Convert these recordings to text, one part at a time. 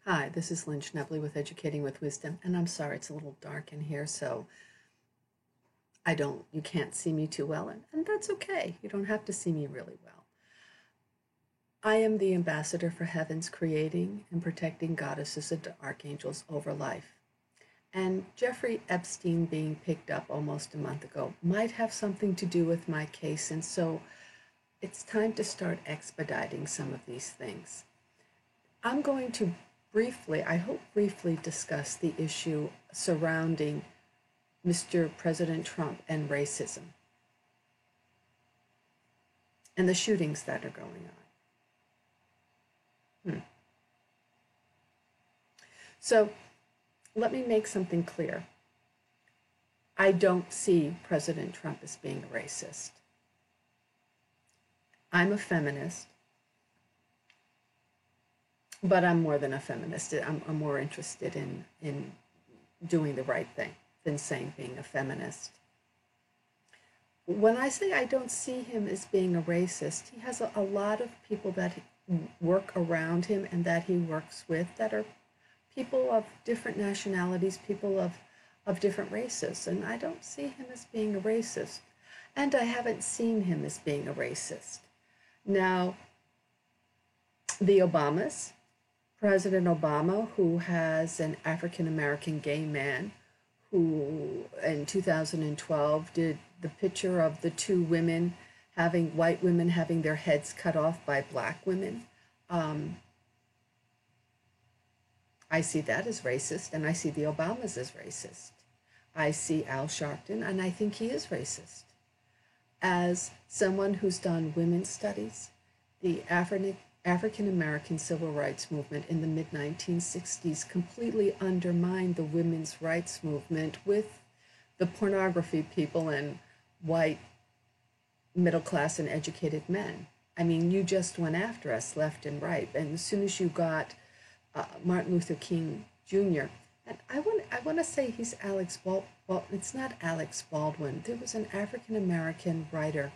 Hi, this is Lynn Schnebley with Educating with Wisdom, and I'm sorry it's a little dark in here, so you can't see me too well, and that's okay. You don't have to see me really well. I am the ambassador for heaven's creating and protecting goddesses and archangels over life. And Jeffrey Epstein being picked up almost a month ago might have something to do with my case, and so it's time to start expediting some of these things. I'm going to I hope briefly discuss the issue surrounding Mr. President Trump and racism and the shootings that are going on. So let me make something clear. I don't see President Trump as being a racist. I'm a feminist, but I'm more than a feminist. I'm more interested in doing the right thing than saying being a feminist. When I say I don't see him as being a racist, he has a lot of people that work around him and that he works with that are people of different nationalities, people of different races. And I don't see him as being a racist. And I haven't seen him as being a racist. Now, the Obamas, President Obama, who has an African American gay man who in 2012 did the picture of the two women white women having their heads cut off by black women. I see that as racist, and I see the Obamas as racist. I see Al Sharpton, and I think he is racist. As someone who's done women's studies, the African American civil rights movement in the mid 1960s completely undermined the women's rights movement with the pornography people and white middle class and educated men. I mean, you just went after us left and right. And as soon as you got Martin Luther King Jr., and I want to say he's Alex Baldwin. Well, it's not Alex Baldwin. There was an African American writer.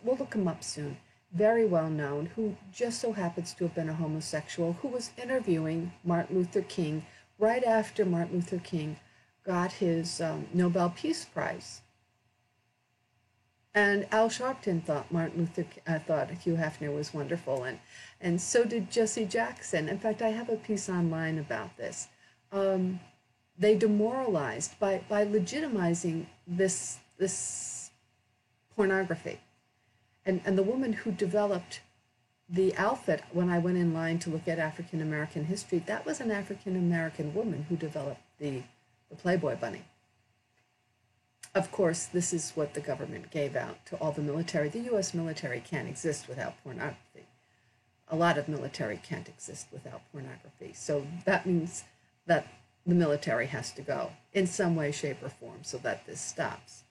We'll look him up soon. Very well known, who just so happens to have been a homosexual, who was interviewing Martin Luther King right after Martin Luther King got his Nobel Peace Prize. And Al Sharpton thought thought Hugh Hefner was wonderful, and so did Jesse Jackson. In fact, I have a piece online about this. They demoralized by legitimizing this pornography. And the woman who developed the outfit, when I went in line to look at African American history, that was an African American woman who developed the Playboy bunny. Of course, this is what the government gave out to all the military. The US military can't exist without pornography. A lot of military can't exist without pornography. So that means that the military has to go in some way, shape, or form so that this stops.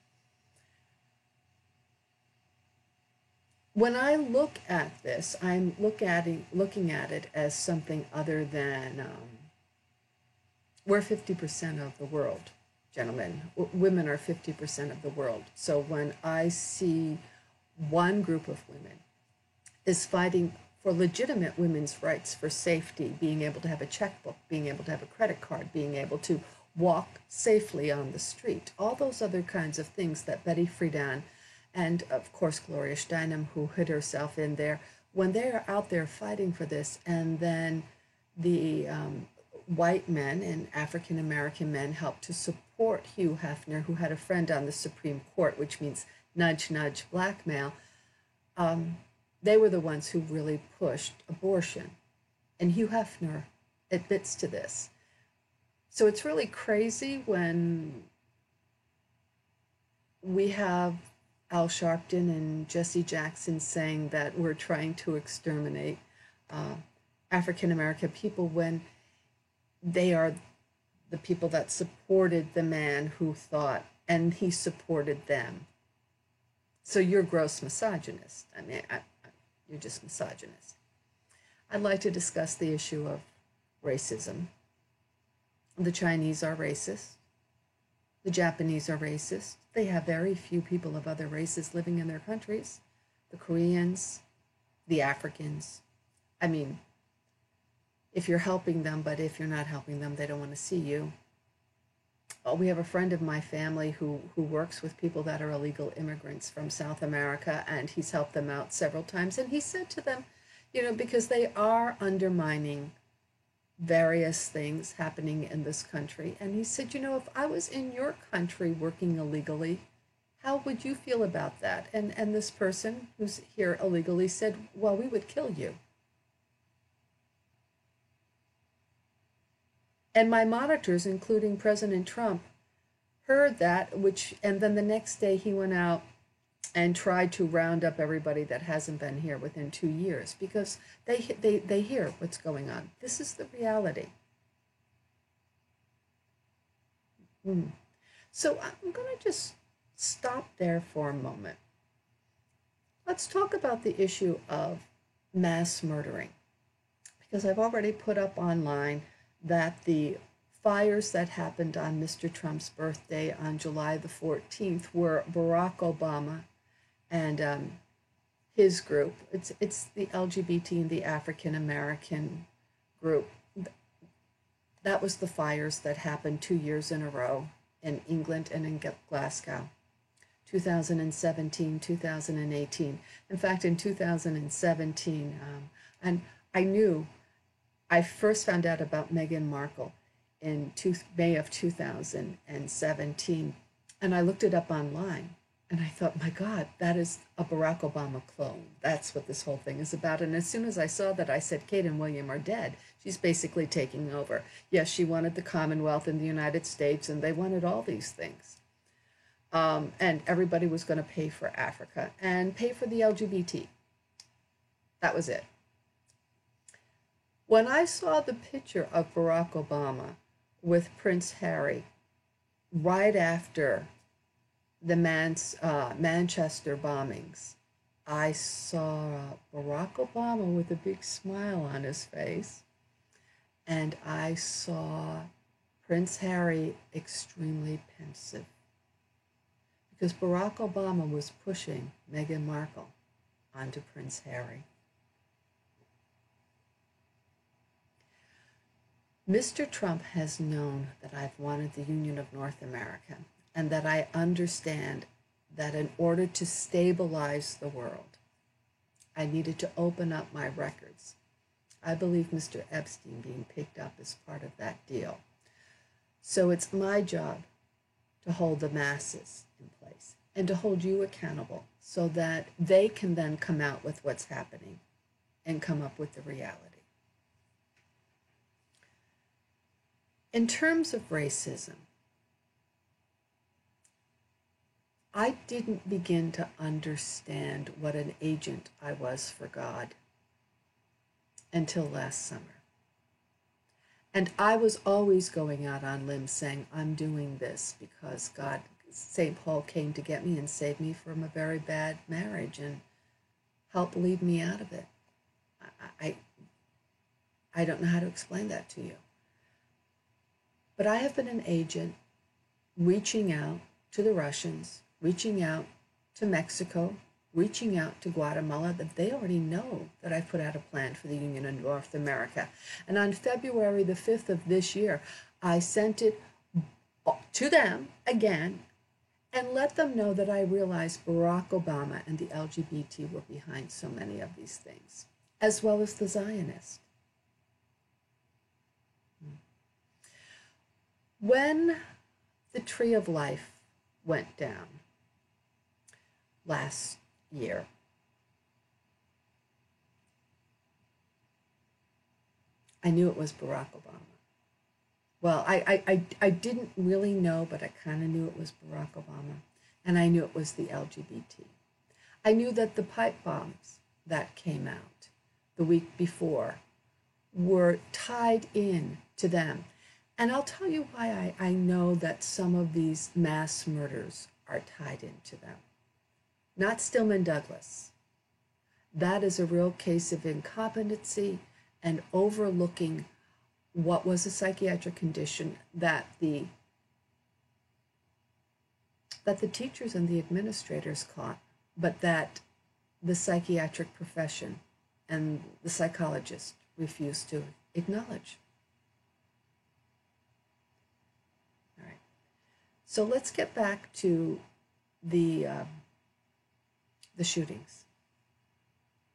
When I look at this, I'm looking at it as something other than we're 50% of the world, gentlemen. Women are 50% of the world. So when I see one group of women is fighting for legitimate women's rights, for safety, being able to have a checkbook, being able to have a credit card, being able to walk safely on the street, all those other kinds of things that Betty Friedan and of course Gloria Steinem, who hid herself in there, when they are out there fighting for this, and then the white men and African American men helped to support Hugh Hefner, who had a friend on the Supreme Court, which means nudge, nudge, blackmail. They were the ones who really pushed abortion. And Hugh Hefner admits to this. So it's really crazy when we have Al Sharpton and Jesse Jackson saying that we're trying to exterminate African American people when they are the people that supported the man who thought, and he supported them. So you're gross misogynist. I mean, you're just misogynist. I'd like to discuss the issue of racism. The Chinese are racist. The Japanese are racist. They have very few people of other races living in their countries. The Koreans, the Africans. I mean, if you're helping them, but if you're not helping them, they don't want to see you. Oh, we have a friend of my family who works with people that are illegal immigrants from South America, and he's helped them out several times. And he said to them, you know, because they are undermining various things happening in this country. And he said, you know, if I was in your country working illegally, how would you feel about that? And this person who's here illegally said, well, we would kill you. And my monitors, including President Trump, heard that, and then the next day he went out and tried to round up everybody that hasn't been here within 2 years, because they hear what's going on. This is the reality. So I'm going to just stop there for a moment. Let's talk about the issue of mass murdering, because I've already put up online that the fires that happened on Mr. Trump's birthday on July the 14th were Barack Obama and his group. It's the LGBT and the African American group. That was the fires that happened 2 years in a row in England and in Glasgow, 2017, 2018. In fact, in 2017, and I first found out about Meghan Markle in May of 2017, and I looked it up online, and I thought, my God, that is a Barack Obama clone. That's what this whole thing is about. And as soon as I saw that, I said, Kate and William are dead. She's basically taking over. Yes, she wanted the Commonwealth in the United States, and they wanted all these things. And everybody was going to pay for Africa and pay for the LGBT. That was it. When I saw the picture of Barack Obama with Prince Harry right after the Manchester bombings, I saw Barack Obama with a big smile on his face, and I saw Prince Harry extremely pensive, because Barack Obama was pushing Meghan Markle onto Prince Harry. Mr. Trump has known that I've wanted the Union of North America, and that I understand that in order to stabilize the world, I needed to open up my records. I believe Mr. Epstein being picked up is part of that deal. So it's my job to hold the masses in place and to hold you accountable so that they can then come out with what's happening and come up with the reality. In terms of racism, I didn't begin to understand what an agent I was for God until last summer. And I was always going out on limbs saying, I'm doing this because God, St. Paul came to get me and save me from a very bad marriage and help lead me out of it. I don't know how to explain that to you. But I have been an agent reaching out to the Russians, reaching out to Mexico, reaching out to Guatemala, that they already know that I've put out a plan for the Union of North America. And on February the 5th of this year, I sent it to them again and let them know that I realized Barack Obama and the LGBT were behind so many of these things, as well as the Zionists. When the Tree of Life went down last year, I knew it was Barack Obama. Well, I didn't really know, but I kind of knew it was Barack Obama, and I knew it was the LGBT. I knew that the pipe bombs that came out the week before were tied in to them. And I'll tell you why I know that some of these mass murders are tied into them. Not Stillman Douglas. That is a real case of incompetency and overlooking what was a psychiatric condition that the teachers and the administrators caught, but that the psychiatric profession and the psychologists refuse to acknowledge. All right. So let's get back to the shootings.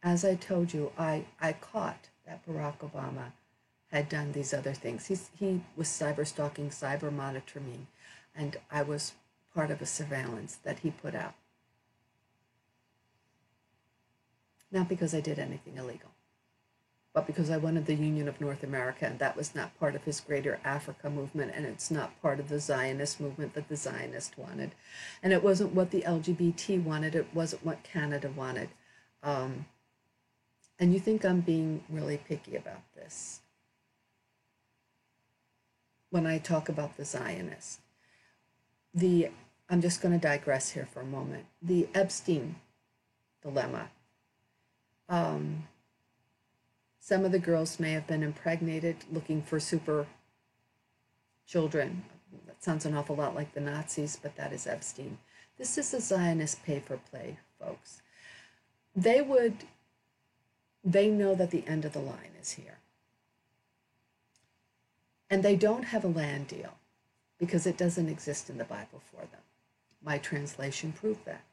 As I told you, I caught that Barack Obama had done these other things. He was cyber stalking, cyber monitoring, and I was part of a surveillance that he put out. Not because I did anything illegal, but because I wanted the Union of North America, and that was not part of his greater Africa movement, and it's not part of the Zionist movement that the Zionists wanted. And it wasn't what the LGBT wanted, it wasn't what Canada wanted. And you think I'm being really picky about this when I talk about the Zionists. I'm just going to digress here for a moment. The Epstein dilemma. Some of the girls may have been impregnated looking for super children. That sounds an awful lot like the Nazis, but that is Epstein. This is a Zionist pay-for-play, folks. They know that the end of the line is here. And they don't have a land deal because it doesn't exist in the Bible for them. My translation proved that.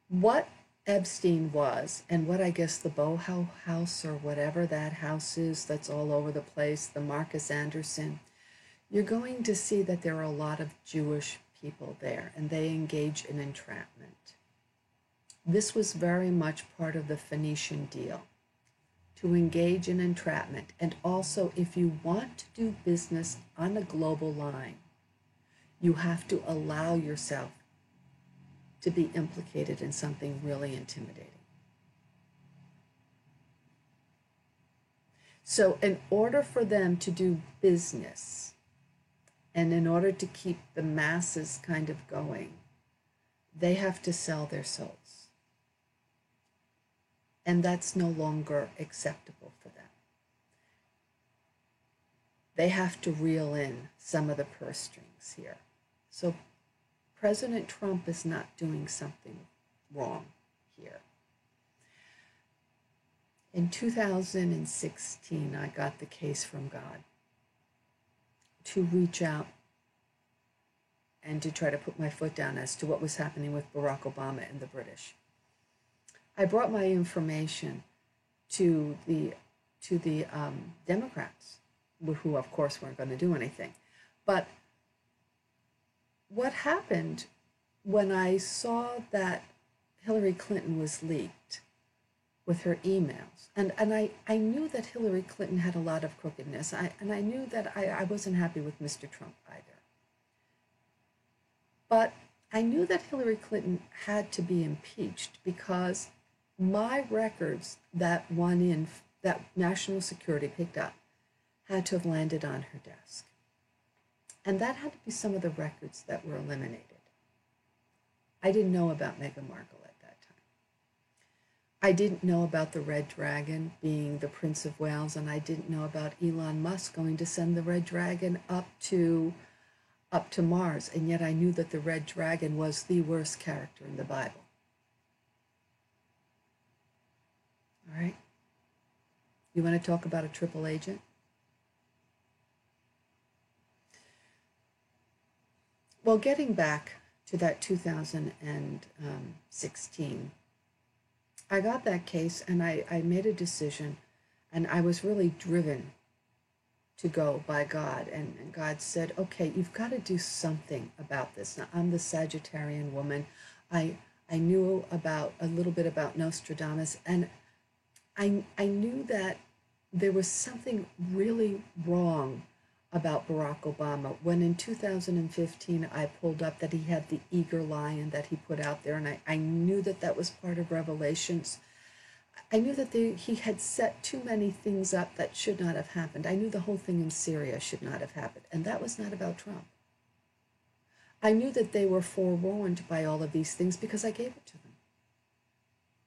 What Epstein was, and what I guess the Boho House or whatever that house is that's all over the place, the Marcus Anderson, you're going to see that there are a lot of Jewish people there, and they engage in entrapment. This was very much part of the Phoenician deal, to engage in entrapment. And also, if you want to do business on a global line, you have to allow yourself to be implicated in something really intimidating. So in order for them to do business, and in order to keep the masses kind of going, they have to sell their souls. And that's no longer acceptable for them. They have to reel in some of the purse strings here. So President Trump is not doing something wrong here. In 2016, I got the case from God to reach out and to try to put my foot down as to what was happening with Barack Obama and the British. I brought my information to the Democrats, who of course weren't going to do anything. But what happened when I saw that Hillary Clinton was leaked with her emails, and I knew that Hillary Clinton had a lot of crookedness, and I knew that I wasn't happy with Mr. Trump either. But I knew that Hillary Clinton had to be impeached because my records that that National Security picked up had to have landed on her desk. And that had to be some of the records that were eliminated. I didn't know about Meghan Markle at that time. I didn't know about the Red Dragon being the Prince of Wales, and I didn't know about Elon Musk going to send the Red Dragon up to Mars, and yet I knew that the Red Dragon was the worst character in the Bible. All right? You want to talk about a triple agent? Well, getting back to that 2016, I got that case and I made a decision, and I was really driven to go by God. And God said, okay, you've got to do something about this. Now, I'm the Sagittarian woman. I knew about a little bit about Nostradamus, and I knew that there was something really wrong about Barack Obama when in 2015 I pulled up that he had the eager lion that he put out there, and I knew that that was part of Revelations. I knew that he had set too many things up that should not have happened. I knew the whole thing in Syria should not have happened, and that was not about Trump. I knew that they were forewarned by all of these things because I gave it to them.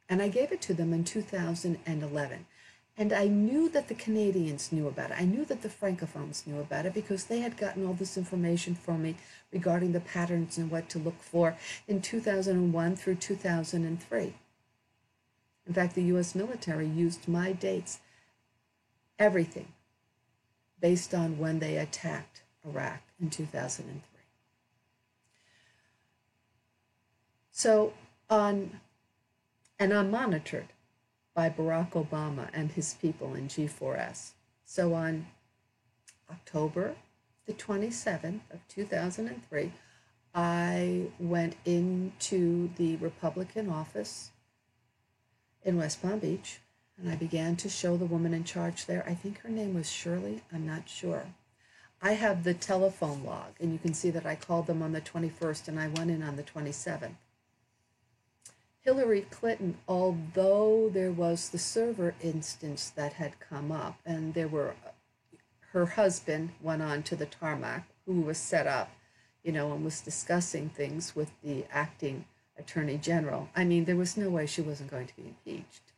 And I gave it to them in 2011. And I knew that the Canadians knew about it. I knew that the Francophones knew about it because they had gotten all this information from me regarding the patterns and what to look for in 2001 through 2003. In fact, the US military used my dates, everything, based on when they attacked Iraq in 2003. So I'm monitored by Barack Obama and his people in G4S. So on October the 27th of 2003, I went into the Republican office in West Palm Beach, and I began to show the woman in charge there. I think her name was Shirley, I'm not sure. I have the telephone log, and you can see that I called them on the 21st and I went in on the 27th. Hillary Clinton, although there was the server instance that had come up, and her husband went on to the tarmac, who was set up, and was discussing things with the acting attorney general. I mean, there was no way she wasn't going to be impeached.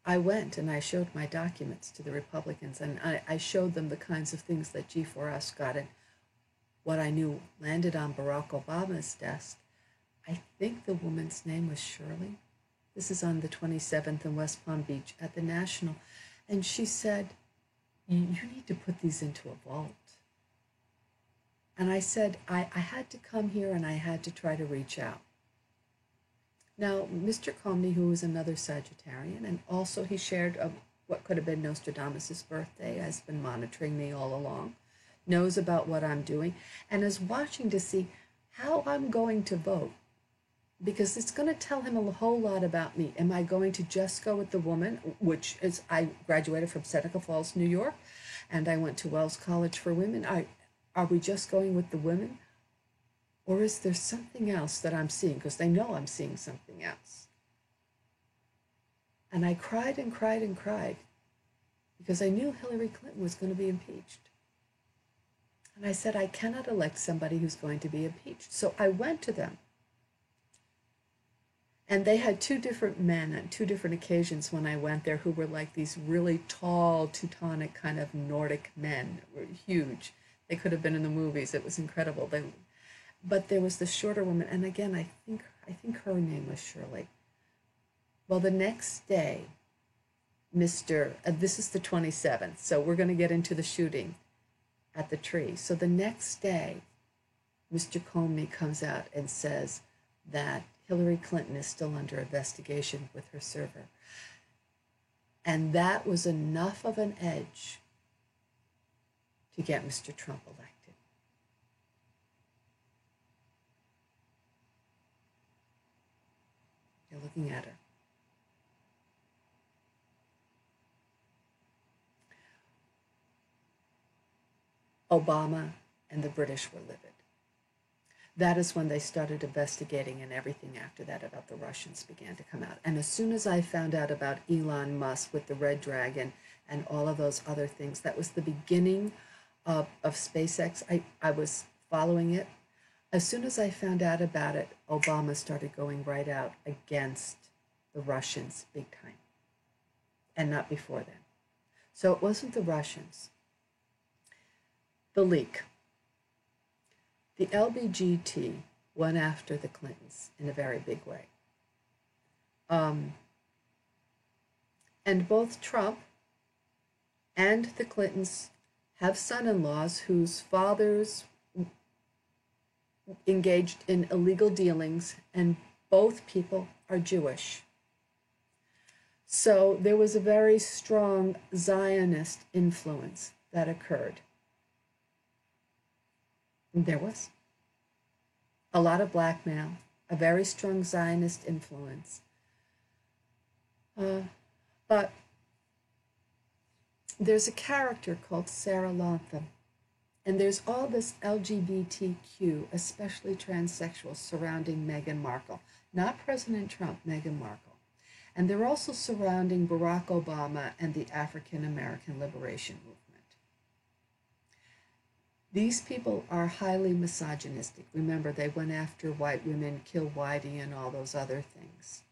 I went and I showed my documents to the Republicans, and I showed them the kinds of things that G4S got in. What I knew landed on Barack Obama's desk. I think the woman's name was Shirley. This is on the 27th in West Palm Beach at the National. And she said, you need to put these into a vault. And I said, I had to come here and I had to try to reach out. Now, Mr. Comey, who was another Sagittarian, and also he shared what could have been Nostradamus' birthday, has been monitoring me all along, knows about what I'm doing, and is watching to see how I'm going to vote, because it's going to tell him a whole lot about me. Am I going to just go with the woman, which is, I graduated from Seneca Falls, New York, and I went to Wells College for Women. Are we just going with the women? Or is there something else that I'm seeing? Because they know I'm seeing something else. And I cried and cried and cried because I knew Hillary Clinton was going to be impeached. And I said, I cannot elect somebody who's going to be impeached. So I went to them. And they had two different men on two different occasions when I went there who were like these really tall, Teutonic kind of Nordic men. They were huge. They could have been in the movies. It was incredible. But there was the shorter woman. And again, I think her name was Shirley. Well, the next day, this is the 27th. So we're going to get into the shooting at the tree. So the next day, Mr. Comey comes out and says that Hillary Clinton is still under investigation with her server. And that was enough of an edge to get Mr. Trump elected. You're looking at her. Obama and the British were livid. That is when they started investigating, and everything after that about the Russians began to come out. And as soon as I found out about Elon Musk with the Red Dragon and all of those other things, that was the beginning of SpaceX. I was following it. As soon as I found out about it, Obama started going right out against the Russians big time, and not before then. So it wasn't the Russians. The leak. The LBGT went after the Clintons in a very big way. And both Trump and the Clintons have son-in-laws whose fathers engaged in illegal dealings, and both people are Jewish. So there was a very strong Zionist influence that occurred. There was a lot of blackmail, a very strong Zionist influence. But there's a character called Sarah Latham, and there's all this LGBTQ, especially transsexuals, surrounding Meghan Markle. Not President Trump, Meghan Markle. And they're also surrounding Barack Obama and the African American Liberation Movement. These people are highly misogynistic. Remember, they went after white women, Kill Whitey, and all those other things.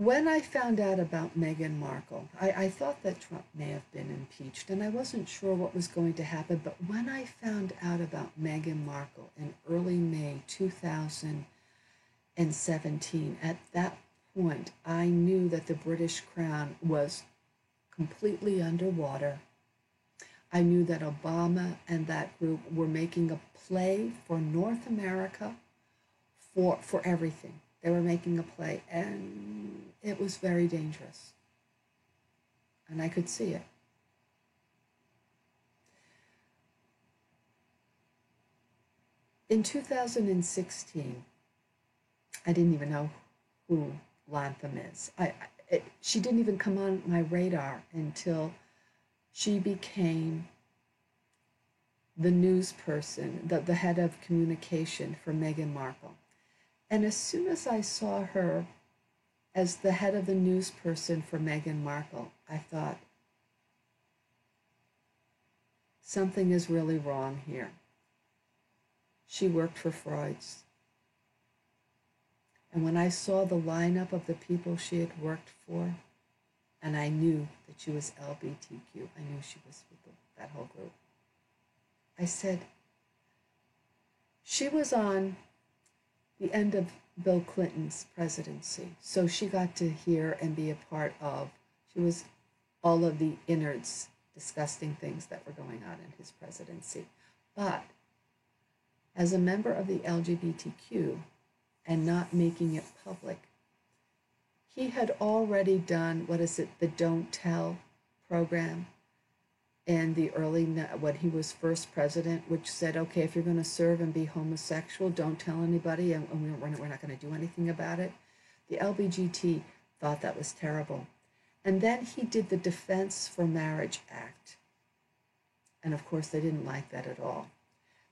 When I found out about Meghan Markle, I thought that Trump may have been impeached, and I wasn't sure what was going to happen. But when I found out about Meghan Markle in early May 2017, at that point, I knew that the British crown was completely underwater. I knew that Obama and that group were making a play for North America for everything. They were making a play, and it was very dangerous. And I could see it. In 2016, I didn't even know who Latham is. She didn't even come on my radar until she became the news person, the head of communication for Meghan Markle. And as soon as I saw her as the head of the news person for Meghan Markle, I thought, something is really wrong here. She worked for Freud's. And when I saw the lineup of the people she had worked for, and I knew that she was LGBTQ, I knew she was with that whole group. I said, she was on the end of Bill Clinton's presidency, so she got to hear and be a part of, she was all of the innards, disgusting things that were going on in his presidency. But as a member of the LGBTQ and not making it public, he had already done, the Don't Tell program in the early, when he was first president, which said, okay, if you're going to serve and be homosexual, don't tell anybody, and we're not going to do anything about it. The LBGT thought that was terrible. And then he did the Defense for Marriage Act. And of course, they didn't like that at all.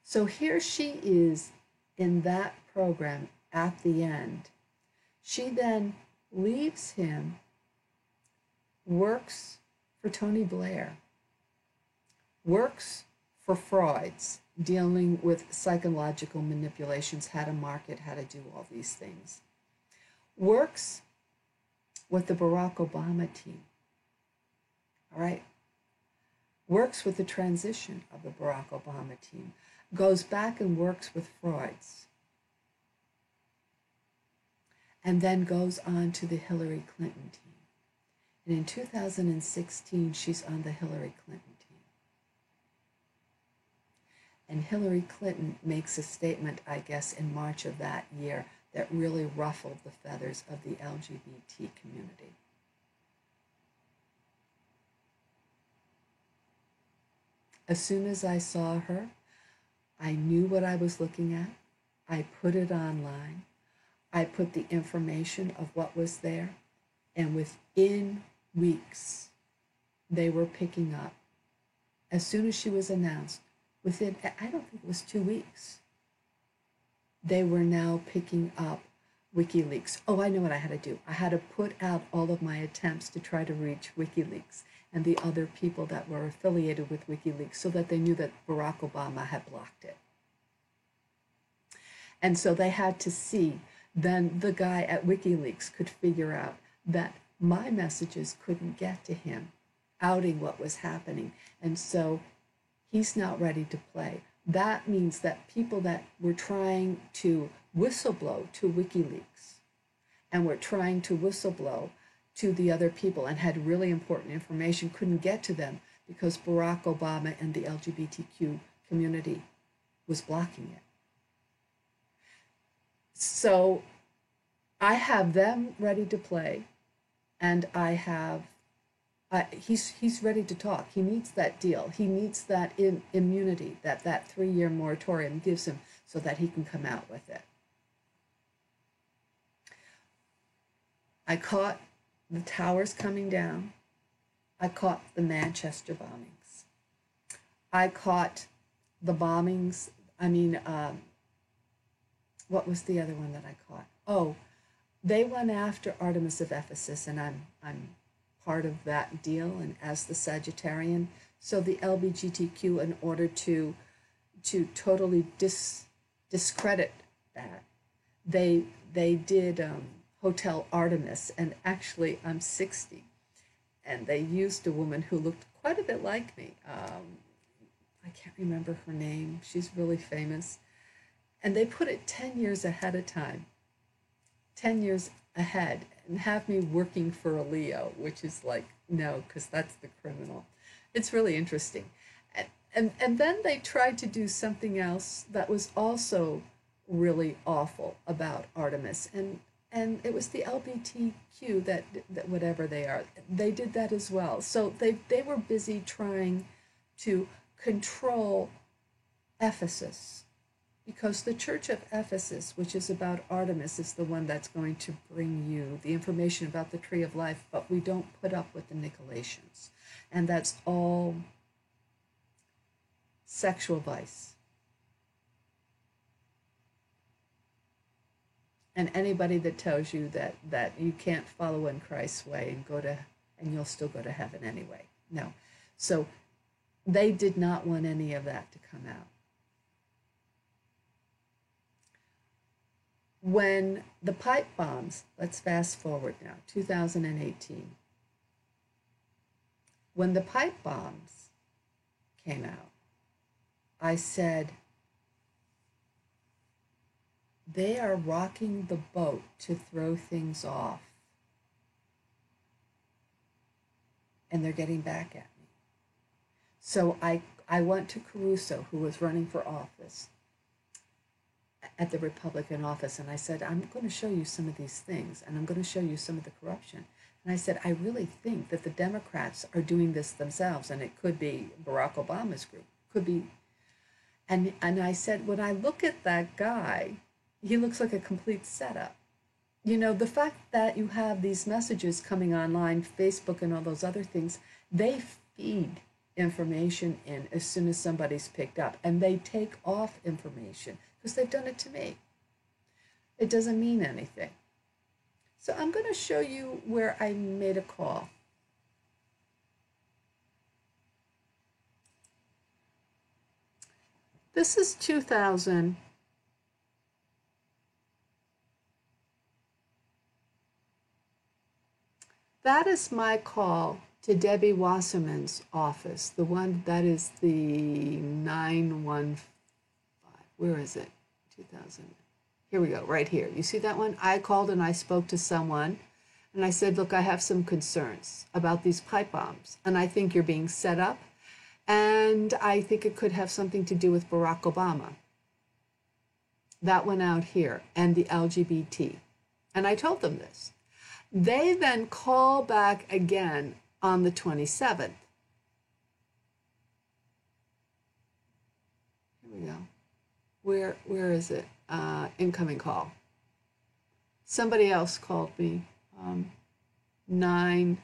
So here she is in that program at the end. She then leaves him, works for Tony Blair, works for Freud's, dealing with psychological manipulations, how to market, how to do all these things. Works with the Barack Obama team, all right? Works with the transition of the Barack Obama team, goes back and works with Freud's, and then goes on to the Hillary Clinton team. And in 2016, she's on the Hillary Clinton team. And Hillary Clinton makes a statement, I guess, in March of that year that really ruffled the feathers of the LGBT community. As soon as I saw her, I knew what I was looking at. I put it online. I put the information of what was there, and within weeks, they were picking up. As soon as she was announced, within, I don't think it was 2 weeks, they were now picking up WikiLeaks. Oh, I know what I had to do. I had to put out all of my attempts to try to reach WikiLeaks and the other people that were affiliated with WikiLeaks so that they knew that Barack Obama had blocked it. And so they had to see, then the guy at WikiLeaks could figure out that my messages couldn't get to him, outing what was happening. And so he's not ready to play. That means that people that were trying to whistleblow to WikiLeaks and were trying to whistleblow to the other people and had really important information couldn't get to them because Barack Obama and the LGBTQ community was blocking it. So I have them ready to play, and I have, he's ready to talk. He needs that deal. He needs that immunity that 3-year moratorium gives him so that he can come out with it. I caught the towers coming down. I caught the Manchester bombings. I caught the bombings, what was the other one that I caught? Oh, they went after Artemis of Ephesus, and I'm part of that deal, and as the Sagittarian. So the LGBTQ, in order to totally discredit that, they did Hotel Artemis, and actually I'm 60, and they used a woman who looked quite a bit like me. I can't remember her name. She's really famous. And they put it 10 years ahead of time, 10 years ahead, and have me working for a Leo, which is like, no, because that's the criminal. It's really interesting. And then they tried to do something else that was also really awful about Artemis. And it was the LGBTQ that whatever they are, they did that as well. So they were busy trying to control Ephesus, because the Church of Ephesus, which is about Artemis, is the one that's going to bring you the information about the Tree of Life, but we don't put up with the Nicolaitans. And that's all sexual vice. And anybody that tells you that you can't follow in Christ's way and you'll still go to heaven anyway. No. So they did not want any of that to come out. When the pipe bombs, let's fast forward now, 2018. When the pipe bombs came out, I said, they are rocking the boat to throw things off. And they're getting back at me. So I went to Caruso, who was running for office at the Republican office, and I said, I'm going to show you some of these things, and I'm going to show you some of the corruption. And I said, I really think that the Democrats are doing this themselves, and it could be Barack Obama's group, could be. And I said, when I look at that guy, he looks like a complete setup. You know, the fact that you have these messages coming online, Facebook and all those other things, they feed information in as soon as somebody's picked up, and they take off information because they've done it to me. It doesn't mean anything. So I'm going to show you where I made a call. This is 2000. That is my call to Debbie Wasserman's office, the one that is the 915. Where is it? 2000. Here we go, right here. You see that one? I called and I spoke to someone, and I said, look, I have some concerns about these pipe bombs, and I think you're being set up, and I think it could have something to do with Barack Obama. That went out here, and the LGBT. And I told them this. They then call back again on the 27th. Here we go. Where is it? Incoming call. Somebody else called me. 9.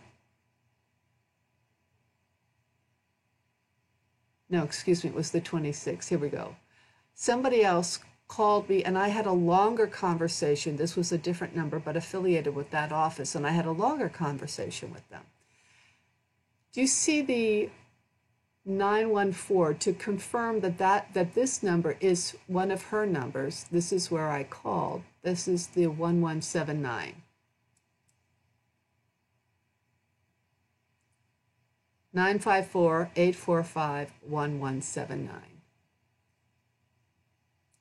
No, excuse me, it was the 26th. Here we go. Somebody else called me, and I had a longer conversation. This was a different number, but affiliated with that office, and I had a longer conversation with them. Do you see the 914 to confirm that this number is one of her numbers? This is where I called. This is the 1179. 954-845-1179.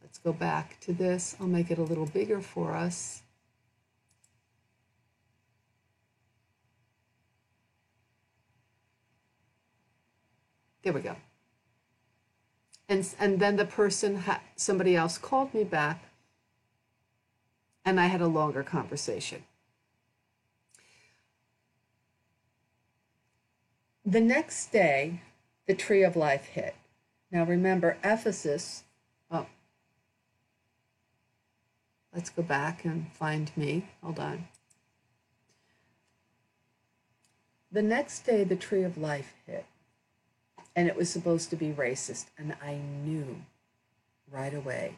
Let's go back to this. I'll make it a little bigger for us. There we go. And then the person, somebody else called me back, and I had a longer conversation. The next day, the Tree of Life hit. Now remember, Ephesus, oh, let's go back and find me. Hold on. The next day, the Tree of Life hit. And it was supposed to be racist. And I knew right away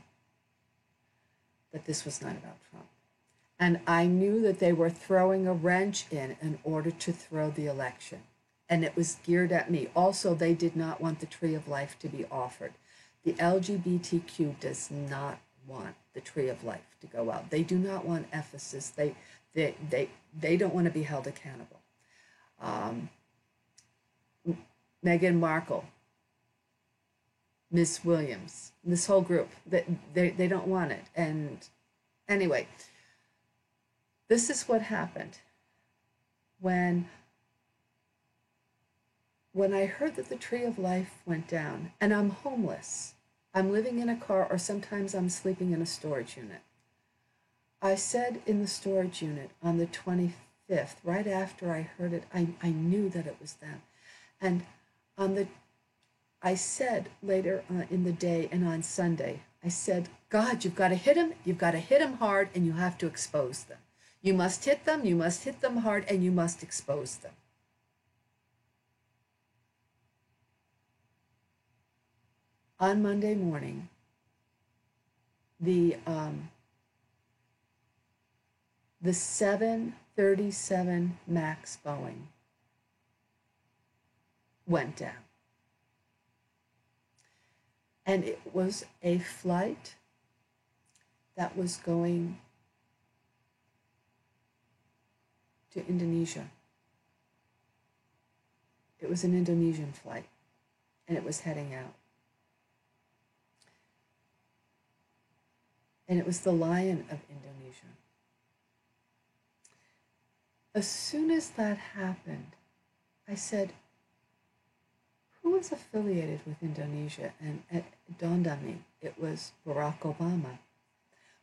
that this was not about Trump. And I knew that they were throwing a wrench in order to throw the election. And it was geared at me. Also, they did not want the Tree of Life to be offered. The LGBTQ does not want the tree of life to go out. They do not want Ephesus. They don't want to be held accountable. Meghan Markle, Miss Williams, this whole group, they don't want it. And anyway, this is what happened when I heard that the tree of life went down, and I'm homeless. I'm living in a car, or sometimes I'm sleeping in a storage unit. I said in the storage unit on the 25th, right after I heard it, I knew that it was them. And I said later in the day and on Sunday, I said, God, you've got to hit them. You've got to hit them hard, and you have to expose them. You must hit them. You must hit them hard, and you must expose them. On Monday morning, the 737 MAX Boeing went down. And it was a flight that was going to Indonesia. It was an Indonesian flight, and it was heading out. And it was the Lion of Indonesia. As soon as that happened, I said, who is affiliated with Indonesia? And it dawned on me, it was Barack Obama.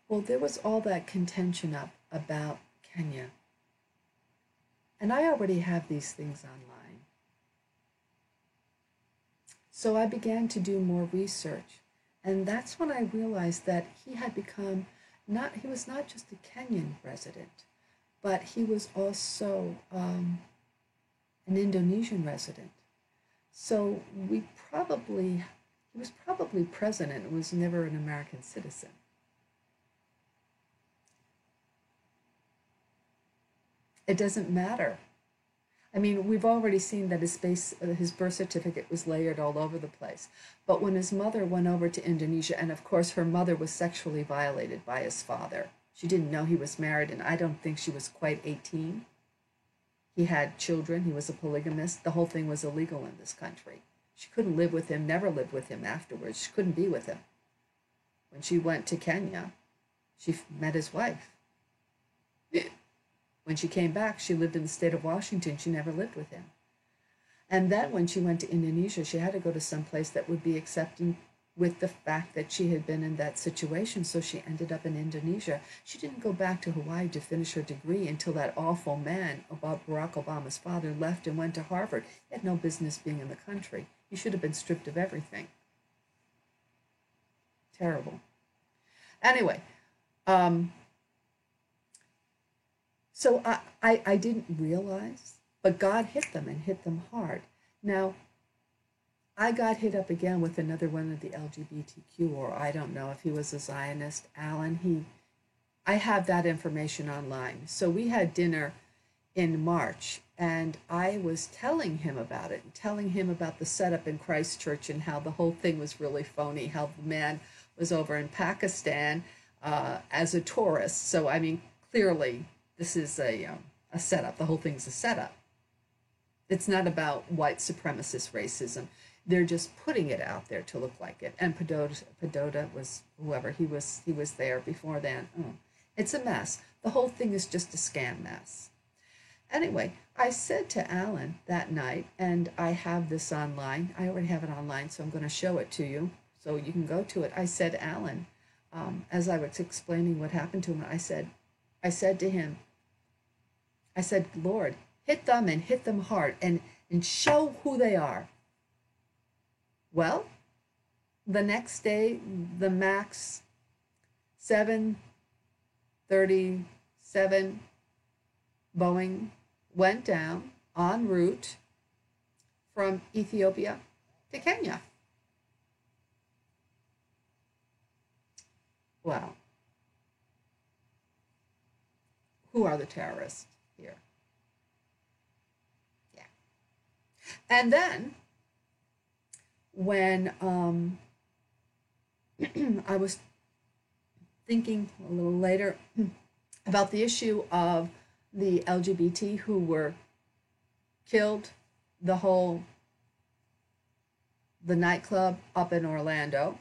Well, there was all that contention up about Kenya. And I already have these things online. So I began to do more research. And that's when I realized that he had become he was not just a Kenyan resident, but he was also an Indonesian resident. So he was probably president, was never an American citizen. It doesn't matter. I mean, we've already seen that his birth certificate was layered all over the place. But when his mother went over to Indonesia, and of course her mother was sexually violated by his father. She didn't know he was married, and I don't think she was quite 18. He had children. He was a polygamist. The whole thing was illegal in this country. She couldn't live with him, never lived with him afterwards. She couldn't be with him. When she went to Kenya, she met his wife. When she came back, she lived in the state of Washington. She never lived with him. And then when she went to Indonesia, she had to go to some place that would be accepting with the fact that she had been in that situation. So she ended up in Indonesia. She didn't go back to Hawaii to finish her degree until that awful man, Barack Obama's father, left and went to Harvard. He had no business being in the country. He should have been stripped of everything. Terrible. Anyway, so I didn't realize, but God hit them and hit them hard. Now, I got hit up again with another one of the LGBTQ, or I don't know if he was a Zionist, Alan. I have that information online. So we had dinner in March, and I was telling him about it, and telling him about the setup in Christchurch and how the whole thing was really phony, how the man was over in Pakistan as a tourist. So, I mean, clearly this is a setup. The whole thing's a setup. It's not about white supremacist racism. They're just putting it out there to look like it. And Padota was whoever he was there before then. Oh, it's a mess. The whole thing is just a scam mess. Anyway, I said to Alan that night, and I have this online. I already have it online, so I'm going to show it to you so you can go to it. I said, Alan, as I was explaining what happened to him, I said to him, I said, Lord, hit them and hit them hard and show who they are. Well, the next day, the MAX 737 Boeing went down en route from Ethiopia to Kenya. Well, who are the terrorists here? Yeah. And then when I was thinking a little later about the issue of the LGBT who were killed, the nightclub up in Orlando.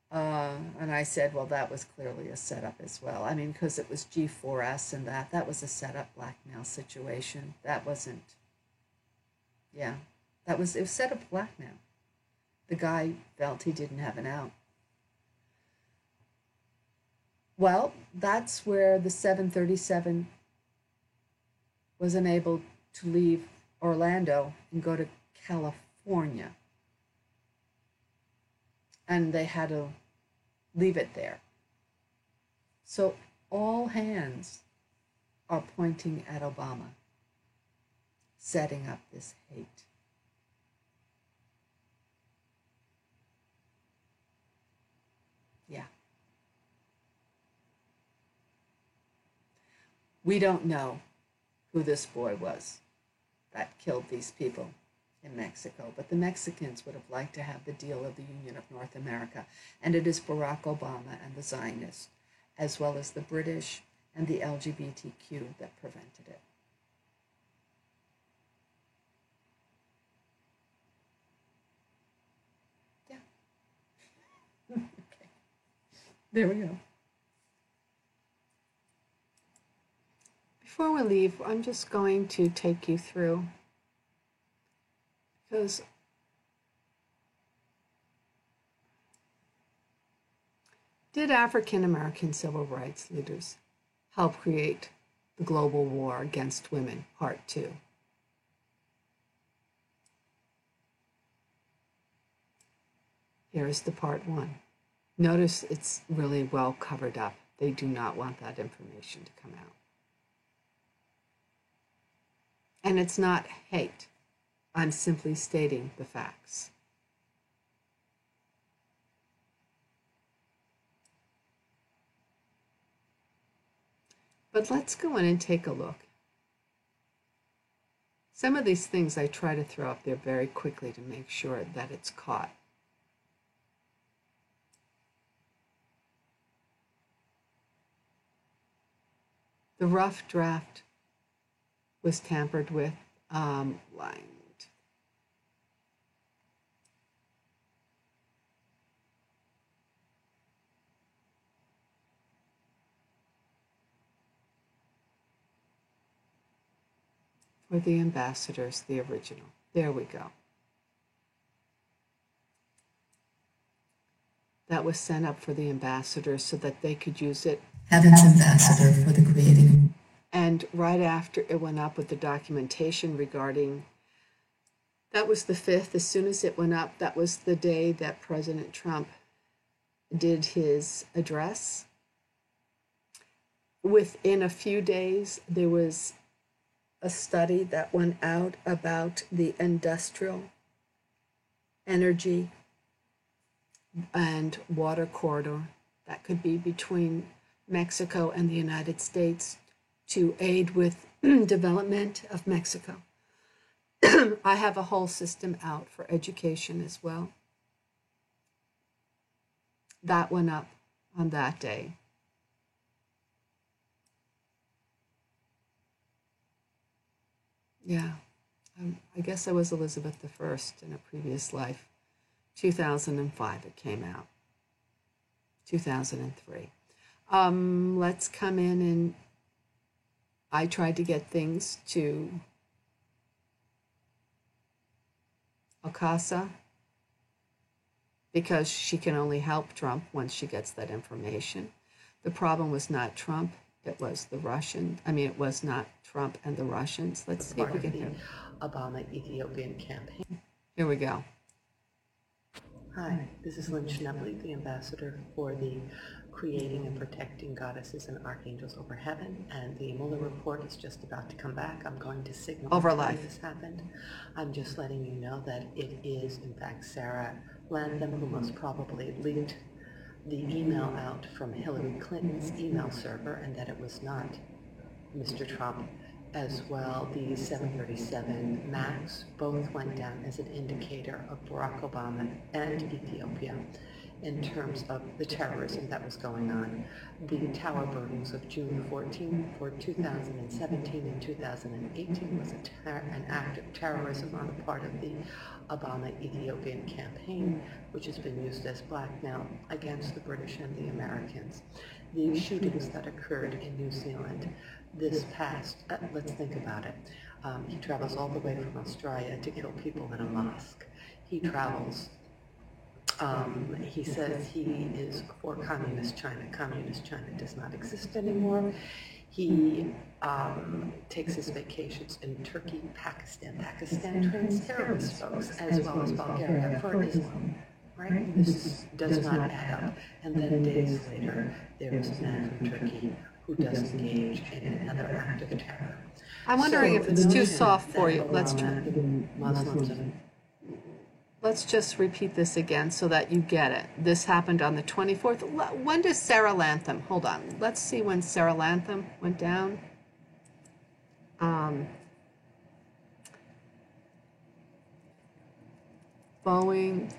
And I said, well, that was clearly a setup as well. I mean, because it was G4S and that was a setup blackmail situation. That wasn't, yeah, it was setup blackmail. The guy felt he didn't have an out. Well, that's where the 737 was unable to leave Orlando and go to California. And they had to leave it there. So all hands are pointing at Obama, setting up this hate. Yeah. We don't know who this boy was that killed these people in Mexico, but the Mexicans would have liked to have the deal of the Union of North America, and it is Barack Obama and the Zionists, as well as the British and the LGBTQ, that prevented it. Yeah. Okay. There we go. Before we leave, I'm just going to take you through, because did African American civil rights leaders help create the global war against women, part 2? Here's the part 1. Notice it's really well covered up. They do not want that information to come out. And it's not hate. I'm simply stating the facts. But let's go in and take a look. Some of these things I try to throw up there very quickly to make sure that it's caught. The rough draft was tampered with, lined. For the ambassadors, the original. There we go. That was sent up for the ambassadors so that they could use it. Heaven's ambassador for the creating. And right after it went up with the documentation regarding, that was the 5th. As soon as it went up, that was the day that President Trump did his address. Within a few days, there was a study that went out about the industrial energy and water corridor that could be between Mexico and the United States to aid with development of Mexico. I have a whole system out for education as well. That went up on that day. Yeah, I guess I was Elizabeth I in a previous life. 2005 it came out. 2003. Let's come in, and I tried to get things to Ocasio because she can only help Trump once she gets that information. The problem was not Trump, it was the Russian. It was not Trump and the Russians. Let's see if we can hear Obama Ethiopian campaign. Here we go. Hi, this is Lynn Schnebley, the ambassador for the Creating and Protecting Goddesses and Archangels Over Heaven, and the Mueller report is just about to come back. I'm going to signal Over when life. this happened. I'm just letting you know that it is, in fact, Sarah Latham who most probably leaked the email out from Hillary Clinton's email server, and that it was not Mr. Trump. As well, the 737 MAX both went down as an indicator of Barack Obama and Ethiopia. in terms of the terrorism that was going on. The tower burnings of June 14th for 2017 and 2018 was an act of terrorism on the part of the Obama Ethiopian campaign, which has been used as blackmail against the British and the Americans. The shootings that occurred in New Zealand this past, let's think about it. He travels all the way from Australia to kill people in a mosque. He travels, he says he is for communist China. Communist China does not exist anymore. He takes his vacations in Turkey, Pakistan. Pakistan trains terrorist folks, as well as Bulgaria, for Islam. Right? This does not add up. And then days later, there is a man from Turkey who does engage in another act of terror. I'm wondering if it's too soft for you. Let's just repeat this again so that you get it. This happened on the 24th. When does Sarah Lantham? Hold on. Let's see when Sarah Lantham went down. Boeing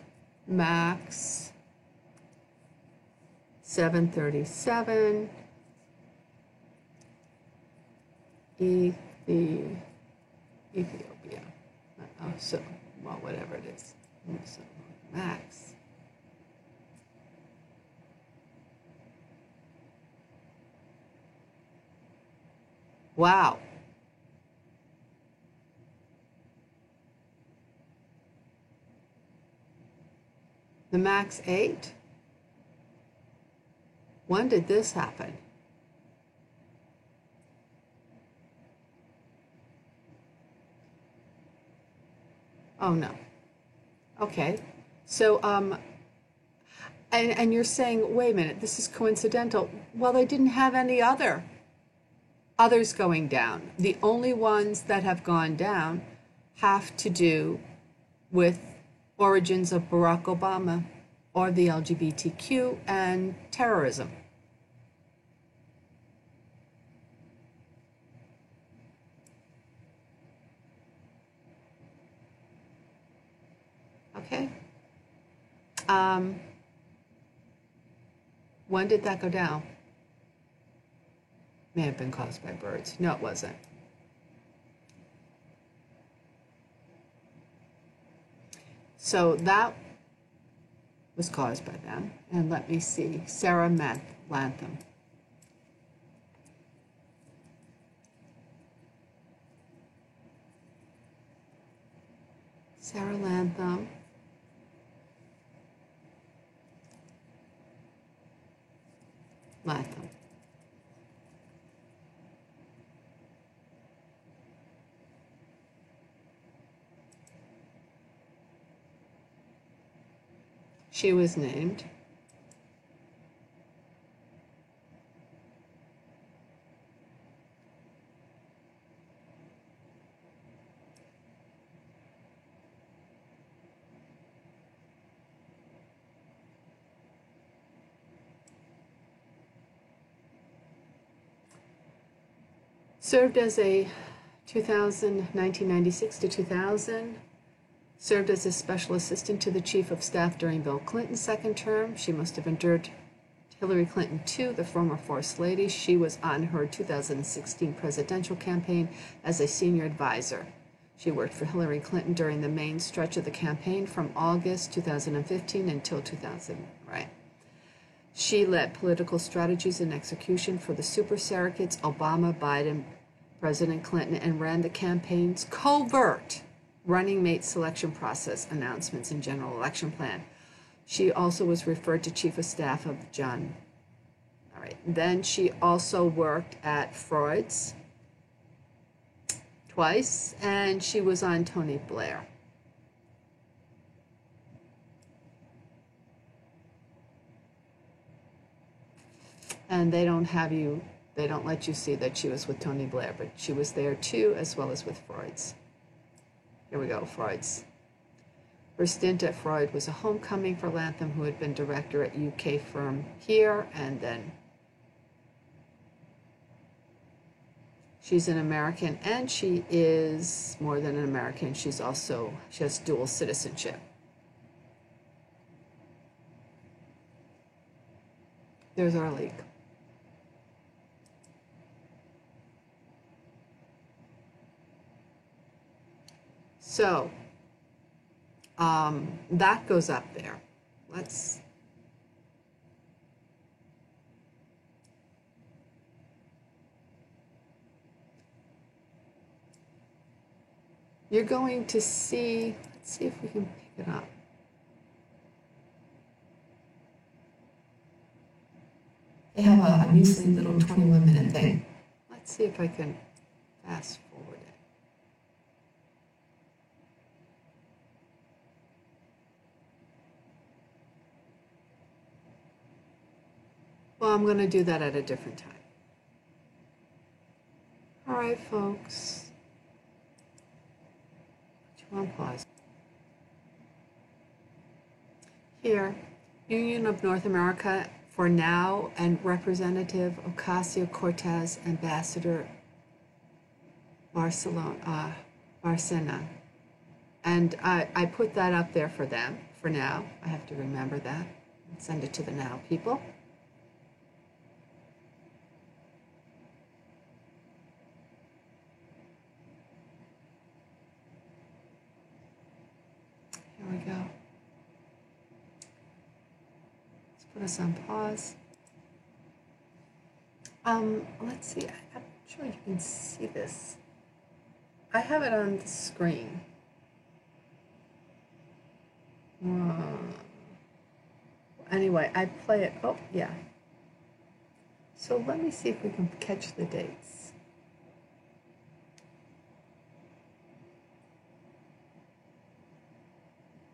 Max 737. Ethiopia. Oh, so, well, whatever it is. So, Max. Wow. The Max 8? When did this happen? Oh, no. Okay. So, and you're saying, wait a minute, this is coincidental. Well, they didn't have any others going down. The only ones that have gone down have to do with origins of Barack Obama or the LGBTQ and terrorism. Okay. When did that go down? May have been caused by birds. No, it wasn't. So that was caused by them. And let me see, Sarah Lantham. Sarah Lantham. Lantham. She was named. Served as a 1996 to 2000. Served as a special assistant to the chief of staff during Bill Clinton's second term. She must have endured Hillary Clinton too, the former First Lady. She was on her 2016 presidential campaign as a senior advisor. She worked for Hillary Clinton during the main stretch of the campaign from August 2015 until 2000, right? She led political strategies and execution for the super surrogates, Obama, Biden, President Clinton, and ran the campaign's covert running mate selection process, announcements, and general election plan. She also was referred to Chief of Staff of John. All right. Then she also worked at Freud's twice, and she was on Tony Blair. And they don't let you see that she was with Tony Blair, but she was there too, as well as with Freud's. Here we go, Freud's. Her stint at Freud was a homecoming for Lantham, who had been director at UK firm here, and then she's an American, and she is more than an American. She has dual citizenship. There's our leak. So that goes up there. You're going to see, let's see if we can pick it up. They have a measly little 21-minute thing. Let's see if I can fast forward it. Well, I'm going to do that at a different time. All right, folks. Put you on pause. Here, Union of North America for now, and Representative Ocasio-Cortez, Ambassador Bárcena. And I put that up there for them for now. I have to remember that and send it to the Now people. Here we go. Let's put us on pause. Let's see. I'm not sure you can see this. I have it on the screen. Anyway, I play it. Oh, yeah. So let me see if we can catch the dates.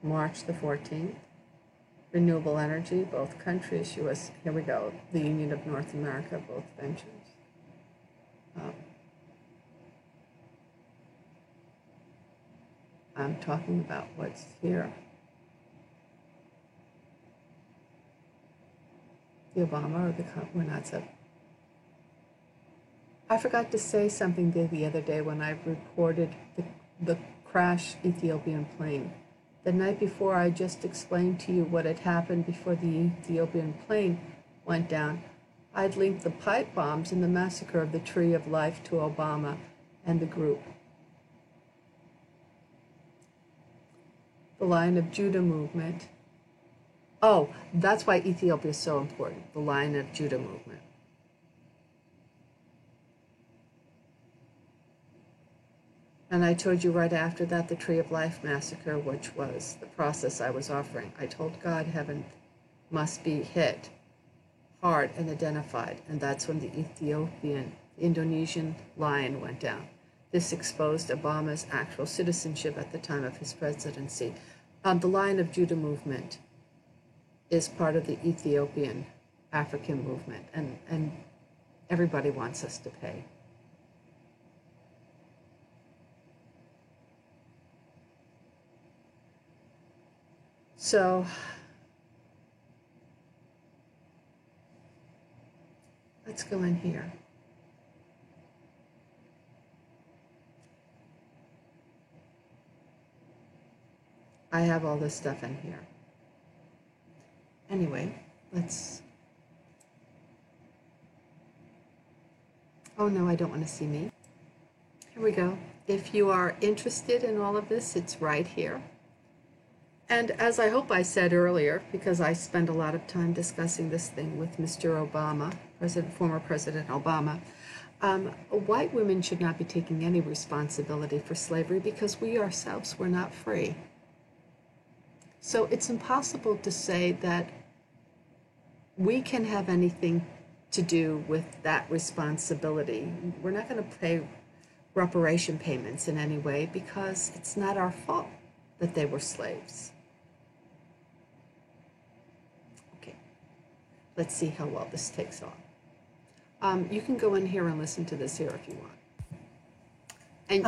March the 14th. Renewable energy, both countries, U.S., here we go, the Union of North America, both ventures. I'm talking about what's here. The Obama or the, we're not so. I forgot to say something the other day when I reported the crash Ethiopian plane. The night before, I just explained to you what had happened before the Ethiopian plane went down. I'd linked the pipe bombs and the massacre of the Tree of Life to Obama and the group. The Lion of Judah movement. Oh, that's why Ethiopia is so important, the Lion of Judah movement. And I told you right after that, the Tree of Life massacre, which was the process I was offering. I told God heaven must be hit hard and identified. And that's when the Indonesian lion went down. This exposed Obama's actual citizenship at the time of his presidency. The Lion of Judah movement is part of the Ethiopian African movement. And everybody wants us to pay. So let's go in here. I have all this stuff in here. Anyway, let's. Oh no, I don't want to see me. Here we go. If you are interested in all of this, it's right here. And as I hope I said earlier, because I spend a lot of time discussing this thing with Mr. Obama, former President Obama, white women should not be taking any responsibility for slavery because we ourselves were not free. So it's impossible to say that we can have anything to do with that responsibility. We're not going to pay reparation payments in any way because it's not our fault that they were slaves. Okay, let's see how well this takes off. You can go in here and listen to this here if you want. And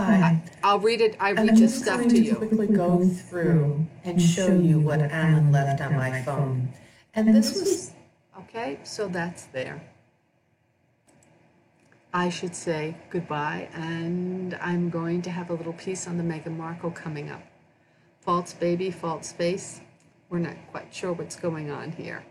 I'll read it. I read this stuff to you. I'm going to quickly go through and show you what Alan left on my phone. And this was... Okay, so that's there. I should say goodbye, and I'm going to have a little piece on the Meghan Markle coming up. False baby, false face. We're not quite sure what's going on here.